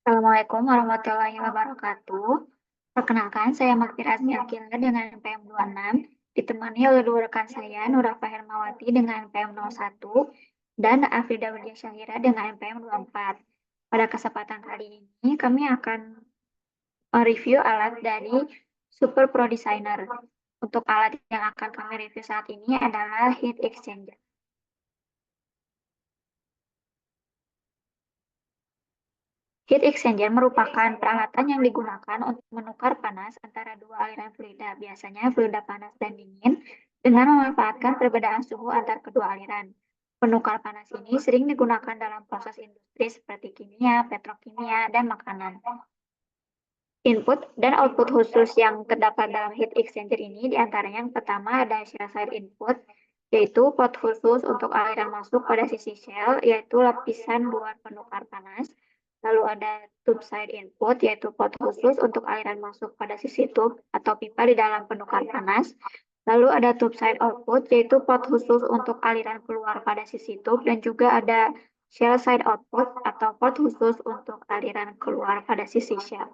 Assalamualaikum warahmatullahi wabarakatuh. Perkenalkan, saya Makfiras Akila dengan NPM 26, ditemani oleh dua rekan saya, Nurafa Hermawati dengan NPM 01 dan Afrida Widya Syahira dengan NPM 24. Pada kesempatan kali ini, kami akan mereview alat dari Super Pro Designer. Untuk alat yang akan kami review saat ini adalah Heat Exchanger. Heat exchanger merupakan peralatan yang digunakan untuk menukar panas antara dua aliran fluida, biasanya fluida panas dan dingin, dengan memanfaatkan perbedaan suhu antar kedua aliran. Penukar panas ini sering digunakan dalam proses industri seperti kimia, petrokimia, dan makanan. Input dan output khusus yang terdapat dalam heat exchanger ini diantaranya yang pertama ada shell side input, yaitu pot khusus untuk aliran masuk pada sisi shell, yaitu lapisan luar penukar panas. Lalu ada tube side input, yaitu pot khusus untuk aliran masuk pada sisi tube atau pipa di dalam penukar panas. Lalu ada tube side output, yaitu pot khusus untuk aliran keluar pada sisi tube, dan juga ada shell side output atau pot khusus untuk aliran keluar pada sisi shell.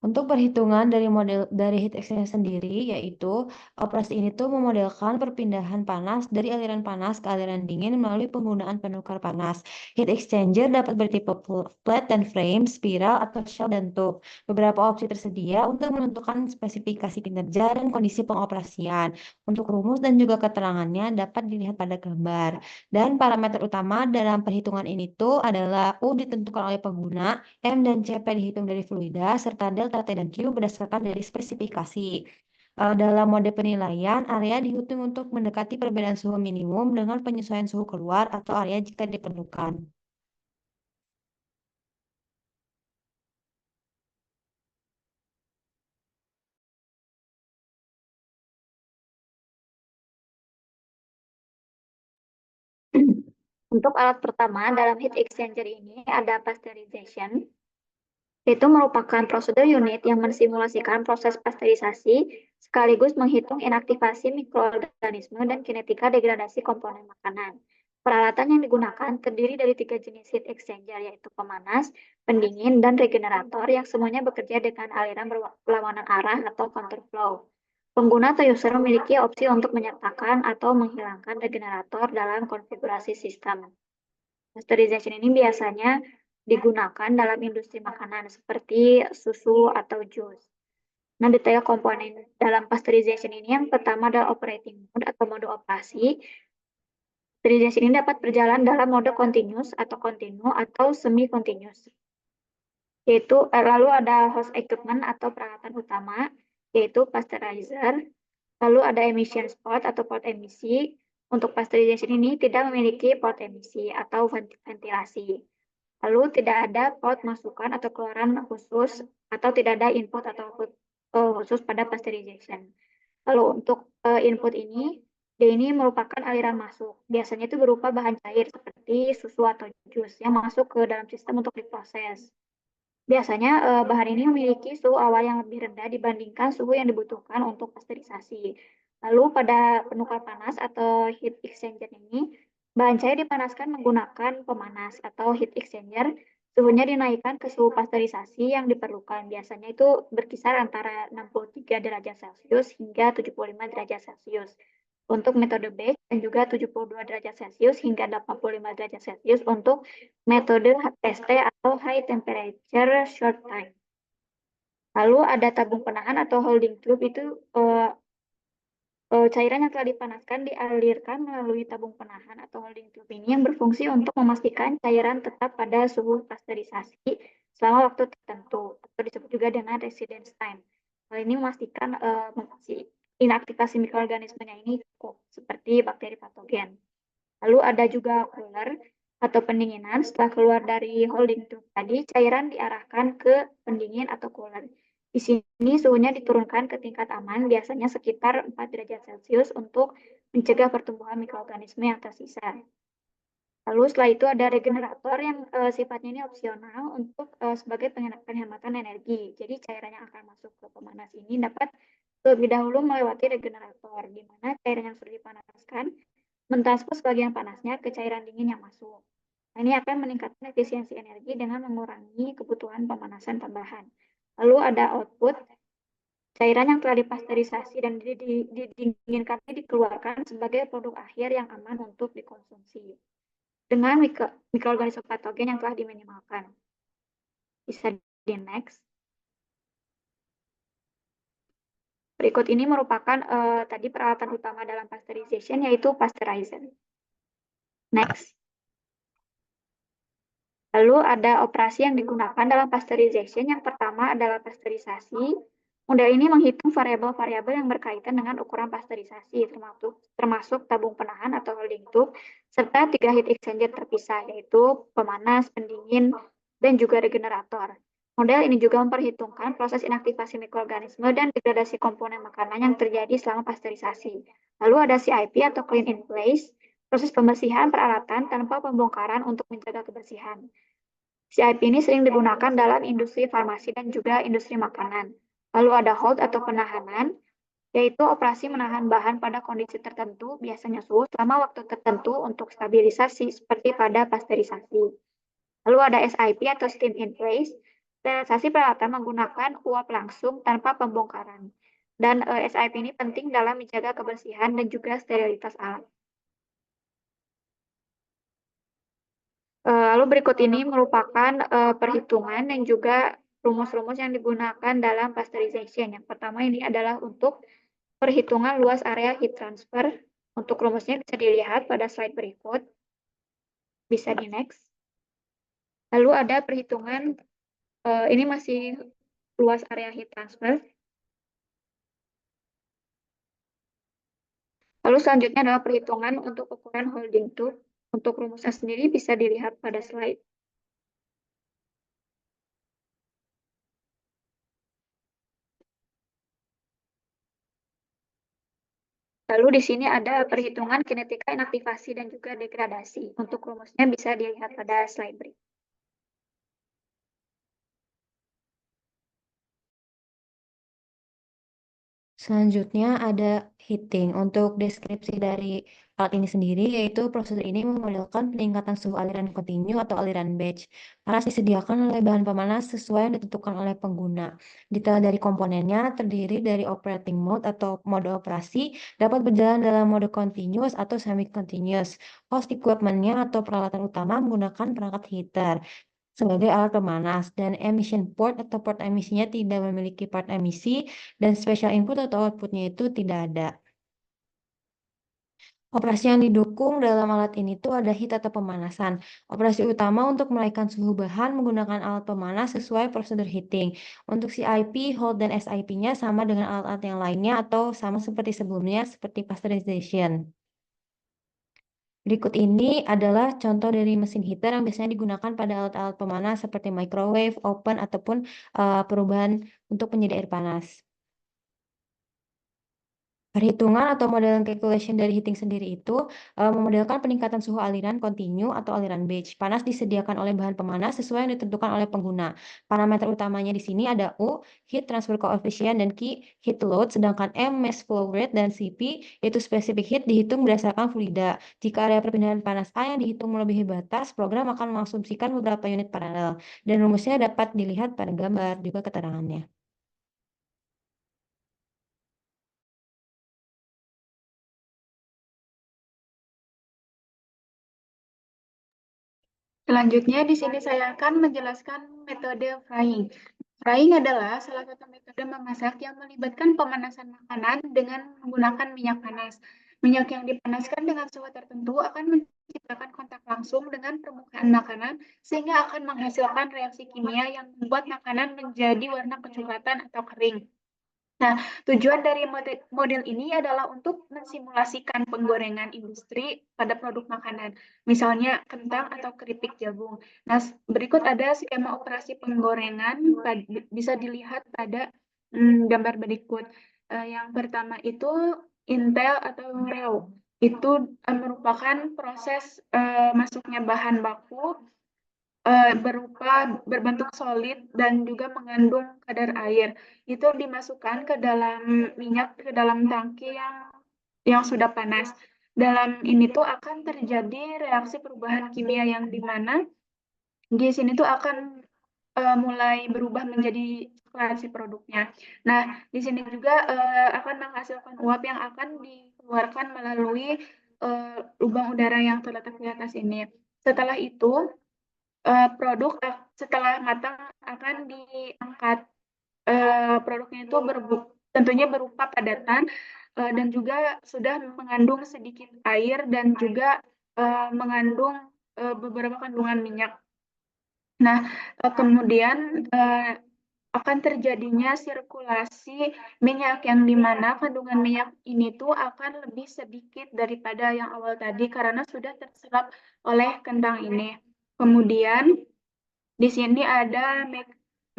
Untuk perhitungan dari heat exchanger sendiri, yaitu operasi ini tuh memodelkan perpindahan panas dari aliran panas ke aliran dingin melalui penggunaan penukar panas. Heat exchanger dapat bertipe flat dan frame, spiral, atau shell dan tube. Beberapa opsi tersedia untuk menentukan spesifikasi kinerja dan kondisi pengoperasian. Untuk rumus dan juga keterangannya dapat dilihat pada gambar. Dan parameter utama dalam perhitungan ini tuh adalah U ditentukan oleh pengguna, M dan CP dihitung dari fluida, serta delta T dan Q berdasarkan dari spesifikasi. Dalam mode penilaian, area dihitung untuk mendekati perbedaan suhu minimum dengan penyesuaian suhu keluar atau area jika diperlukan. Untuk alat pertama dalam heat exchanger ini ada pasteurization, yaitu merupakan prosedur unit yang mensimulasikan proses pasteurisasi sekaligus menghitung inaktivasi mikroorganisme dan kinetika degradasi komponen makanan. Peralatan yang digunakan terdiri dari 3 jenis heat exchanger, yaitu pemanas, pendingin, dan regenerator yang semuanya bekerja dengan aliran berlawanan arah atau counterflow. Pengguna atau user memiliki opsi untuk menyertakan atau menghilangkan regenerator dalam konfigurasi sistem. Pasteurization ini biasanya digunakan dalam industri makanan seperti susu atau jus. Nah, detail komponen dalam pasteurization ini yang pertama adalah operating mode atau mode operasi. Pasteurization ini dapat berjalan dalam mode continuous atau kontinu atau semi continuous. Yaitu lalu ada host equipment atau peralatan utama, yaitu pasteurizer. Lalu ada emission spot atau port emisi. Untuk pasteurization ini tidak memiliki port emisi atau ventilasi. Lalu tidak ada port masukan atau keluaran khusus atau tidak ada input atau output khusus pada pasteurization. Lalu untuk input ini, D ini merupakan aliran masuk. Biasanya itu berupa bahan cair seperti susu atau jus yang masuk ke dalam sistem untuk diproses. Biasanya bahan ini memiliki suhu awal yang lebih rendah dibandingkan suhu yang dibutuhkan untuk pasteurisasi. Lalu pada penukar panas atau heat exchanger ini, bahan cair dipanaskan menggunakan pemanas atau heat exchanger. Suhunya dinaikkan ke suhu pasteurisasi yang diperlukan. Biasanya itu berkisar antara 63 derajat Celcius hingga 75 derajat Celcius untuk metode batch dan juga 72 derajat Celcius hingga 85 derajat Celcius untuk metode HTST atau High Temperature Short Time. Lalu ada tabung penahan atau holding tube, itu cairan yang telah dipanaskan dialirkan melalui tabung penahan atau holding tube ini yang berfungsi untuk memastikan cairan tetap pada suhu pasteurisasi selama waktu tertentu atau disebut juga dengan residence time. Hal ini memastikan inaktivasi mikroorganismenya ini cukup seperti bakteri patogen. Lalu ada juga cooler atau pendinginan. Setelah keluar dari holding tube tadi, cairan diarahkan ke pendingin atau cooler. Di sini suhunya diturunkan ke tingkat aman, biasanya sekitar 4 derajat Celcius untuk mencegah pertumbuhan mikroorganisme yang tersisa. Lalu setelah itu ada regenerator yang sifatnya ini opsional untuk sebagai penghematan energi. Jadi cairan yang akan masuk ke pemanas ini dapat terlebih dahulu melewati regenerator, di mana cairan yang sudah dipanaskan mentransfer sebagian panasnya ke cairan dingin yang masuk. Nah, ini akan meningkatkan efisiensi energi dengan mengurangi kebutuhan pemanasan tambahan. Lalu ada output, cairan yang telah dipasteurisasi dan didinginkan dikeluarkan sebagai produk akhir yang aman untuk dikonsumsi dengan mikroorganisme patogen yang telah diminimalkan. Bisa di next. Berikut ini merupakan tadi peralatan utama dalam pasteurization yaitu pasteurizer. Next. Lalu ada operasi yang digunakan dalam pasteurization. Yang pertama adalah pasteurisasi. Model ini menghitung variabel-variabel yang berkaitan dengan ukuran pasteurisasi, termasuk tabung penahan atau holding tube, serta 3 heat exchanger terpisah, yaitu pemanas, pendingin, dan juga regenerator. Model ini juga memperhitungkan proses inaktivasi mikroorganisme dan degradasi komponen makanan yang terjadi selama pasteurisasi. Lalu ada CIP atau clean in place, proses pembersihan peralatan tanpa pembongkaran untuk menjaga kebersihan. CIP ini sering digunakan dalam industri farmasi dan juga industri makanan. Lalu ada hold atau penahanan, yaitu operasi menahan bahan pada kondisi tertentu, biasanya suhu, selama waktu tertentu untuk stabilisasi seperti pada pasteurisasi. Lalu ada SIP atau steam in place, sterilisasi peralatan menggunakan uap langsung tanpa pembongkaran. Dan SIP ini penting dalam menjaga kebersihan dan juga sterilitas alat. Lalu berikut ini merupakan perhitungan dan juga rumus-rumus yang digunakan dalam pasteurization. Yang pertama ini adalah untuk perhitungan luas area heat transfer. Untuk rumusnya bisa dilihat pada slide berikut. Bisa di next. Lalu ada perhitungan, ini masih luas area heat transfer. Lalu selanjutnya adalah perhitungan untuk ukuran holding tube. Untuk rumusnya sendiri bisa dilihat pada slide. Lalu di sini ada perhitungan kinetika inaktivasi dan juga degradasi. Untuk rumusnya bisa dilihat pada slide berikut. Selanjutnya ada heating. Untuk deskripsi dari alat ini sendiri, yaitu prosedur ini memodelkan peningkatan suhu aliran kontinu atau aliran batch. Panas disediakan oleh bahan pemanas sesuai yang ditentukan oleh pengguna. Detail dari komponennya terdiri dari operating mode atau mode operasi, dapat berjalan dalam mode continuous atau semi-continuous. Host equipment-nya atau peralatan utama menggunakan perangkat heater sebagai alat pemanas, dan emission port atau port emisinya tidak memiliki port emisi, dan special input atau outputnya itu tidak ada. Operasi yang didukung dalam alat ini tuh ada heat atau pemanasan. Operasi utama untuk menaikkan suhu bahan menggunakan alat pemanas sesuai prosedur heating. Untuk CIP, hold, dan SIP-nya sama dengan alat-alat yang lainnya atau sama seperti sebelumnya seperti pasteurization. Berikut ini adalah contoh dari mesin heater yang biasanya digunakan pada alat-alat pemanas seperti microwave, oven, ataupun perubahan untuk penyedia air panas. Perhitungan atau model calculation dari heating sendiri itu memodelkan peningkatan suhu aliran kontinu atau aliran batch. Panas disediakan oleh bahan pemanas sesuai yang ditentukan oleh pengguna. Parameter utamanya di sini ada U, heat transfer coefficient, dan Q, heat load, sedangkan M, mass flow rate, dan Cp, yaitu specific heat, dihitung berdasarkan fluida. Jika area perpindahan panas A yang dihitung melebihi batas, program akan mengasumsikan beberapa unit paralel. Dan rumusnya dapat dilihat pada gambar juga keterangannya. Selanjutnya, di sini saya akan menjelaskan metode frying. Frying adalah salah satu metode memasak yang melibatkan pemanasan makanan dengan menggunakan minyak panas. Minyak yang dipanaskan dengan suhu tertentu akan menciptakan kontak langsung dengan permukaan makanan, sehingga akan menghasilkan reaksi kimia yang membuat makanan menjadi warna kecoklatan atau kering. Nah, tujuan dari model ini adalah untuk mensimulasikan penggorengan industri pada produk makanan, misalnya kentang atau keripik jagung. Nah, berikut ada skema operasi penggorengan, bisa dilihat pada gambar berikut. Yang pertama itu Intel atau Reo. itu merupakan proses masuknya bahan baku berupa berbentuk solid dan juga mengandung kadar air. Itu dimasukkan ke dalam minyak, ke dalam tangki yang sudah panas. Dalam ini tuh akan terjadi reaksi perubahan kimia yang dimana di sini tuh akan mulai berubah menjadi coklat si produknya. Nah, di sini juga akan menghasilkan uap yang akan dikeluarkan melalui lubang udara yang terletak di atas ini. Setelah itu, produk setelah matang akan diangkat. Produknya itu tentunya berupa padatan dan juga sudah mengandung sedikit air dan juga mengandung beberapa kandungan minyak. Nah, kemudian akan terjadinya sirkulasi minyak yang dimana kandungan minyak ini tuh akan lebih sedikit daripada yang awal tadi karena sudah terserap oleh kentang ini. Kemudian di sini ada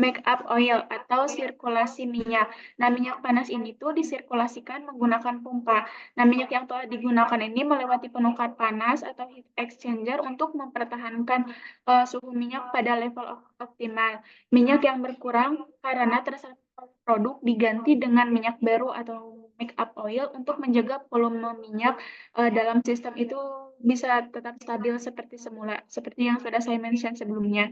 make up oil atau sirkulasi minyak. Nah, minyak panas ini tuh disirkulasikan menggunakan pompa. Nah, minyak yang telah digunakan ini melewati penukar panas atau heat exchanger untuk mempertahankan suhu minyak pada level optimal. Minyak yang berkurang karena terserap produk diganti dengan minyak baru atau make up oil untuk menjaga volume minyak dalam sistem itu bisa tetap stabil seperti semula, seperti yang sudah saya mention sebelumnya.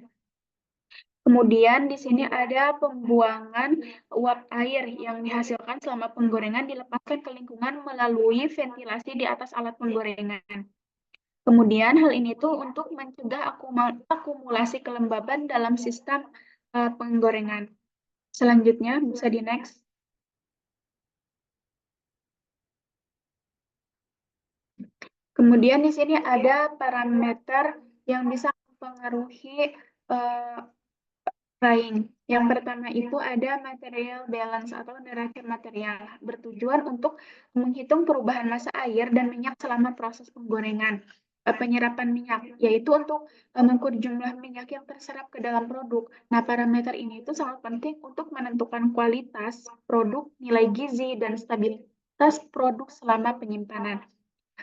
Kemudian di sini ada pembuangan uap air yang dihasilkan selama penggorengan dilepaskan ke lingkungan melalui ventilasi di atas alat penggorengan. Kemudian hal ini tuh untuk mencegah akumulasi kelembaban dalam sistem penggorengan. Selanjutnya bisa di next. Kemudian di sini ada parameter yang bisa mempengaruhi frying. Yang pertama itu ada material balance atau neraca material, bertujuan untuk menghitung perubahan massa air dan minyak selama proses penggorengan. Penyerapan minyak, yaitu untuk mengukur jumlah minyak yang terserap ke dalam produk. Nah, parameter ini itu sangat penting untuk menentukan kualitas produk, nilai gizi, dan stabilitas produk selama penyimpanan.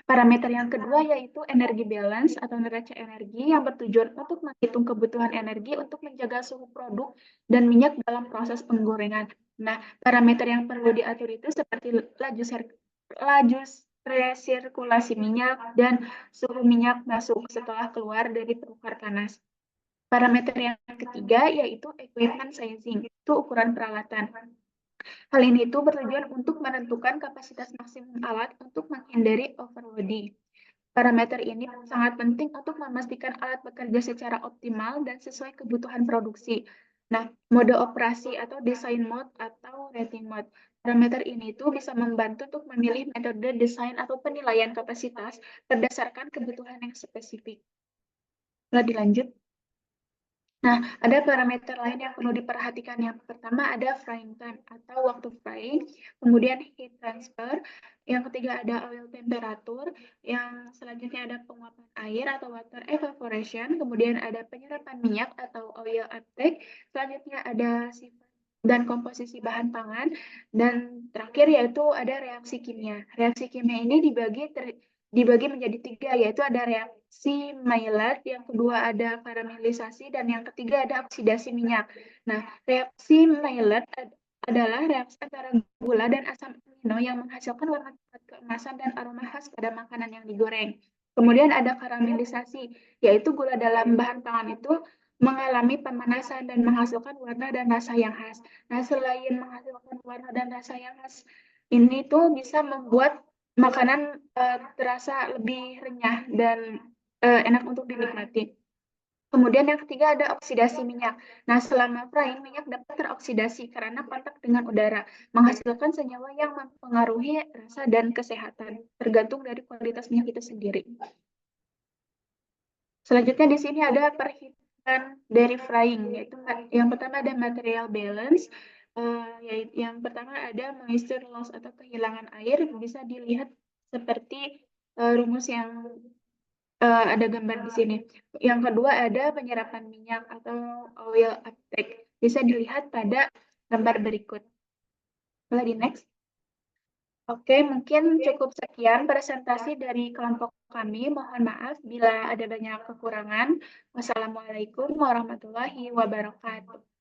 Parameter yang kedua yaitu energi balance atau neraca energi yang bertujuan untuk menghitung kebutuhan energi untuk menjaga suhu produk dan minyak dalam proses penggorengan. Nah, parameter yang perlu diatur itu seperti laju resirkulasi minyak dan suhu minyak masuk setelah keluar dari penukar panas. Parameter yang ketiga yaitu equipment sizing, itu ukuran peralatan. Hal ini itu bertujuan untuk menentukan kapasitas maksimum alat untuk menghindari overloading. Parameter ini sangat penting untuk memastikan alat bekerja secara optimal dan sesuai kebutuhan produksi. Nah, mode operasi atau design mode atau rating mode. Parameter ini itu bisa membantu untuk memilih metode desain atau penilaian kapasitas berdasarkan kebutuhan yang spesifik. Lalu dilanjut. Nah, ada parameter lain yang perlu diperhatikan. Yang pertama ada frying time atau waktu frying, kemudian heat transfer, yang ketiga ada oil temperature, yang selanjutnya ada penguapan air atau water evaporation, kemudian ada penyerapan minyak atau oil uptake, selanjutnya ada sifat dan komposisi bahan pangan, dan terakhir yaitu ada reaksi kimia. Reaksi kimia ini dibagi menjadi tiga, yaitu ada reaksi Maillard, yang kedua ada karamelisasi, dan yang ketiga ada oksidasi minyak. Nah, reaksi Maillard adalah reaksi antara gula dan asam amino yang menghasilkan warna coklat keemasan dan aroma khas pada makanan yang digoreng. Kemudian ada karamelisasi, yaitu gula dalam bahan pangan itu mengalami pemanasan dan menghasilkan warna dan rasa yang khas. Nah, selain menghasilkan warna dan rasa yang khas, ini tuh bisa membuat makanan terasa lebih renyah dan enak untuk dinikmati. Kemudian yang ketiga ada oksidasi minyak. Nah, selama frying, minyak dapat teroksidasi karena kontak dengan udara, menghasilkan senyawa yang mempengaruhi rasa dan kesehatan, tergantung dari kualitas minyak itu sendiri. Selanjutnya di sini ada perhitungan dari frying, yaitu yang pertama ada material balance, yang pertama ada moisture loss atau kehilangan air, bisa dilihat seperti rumus yang ada gambar di sini. Yang kedua ada penyerapan minyak atau oil uptake, bisa dilihat pada gambar berikut. Boleh di next. Oke, mungkin cukup sekian presentasi dari kelompok kami. Mohon maaf bila ada banyak kekurangan. Wassalamualaikum warahmatullahi wabarakatuh.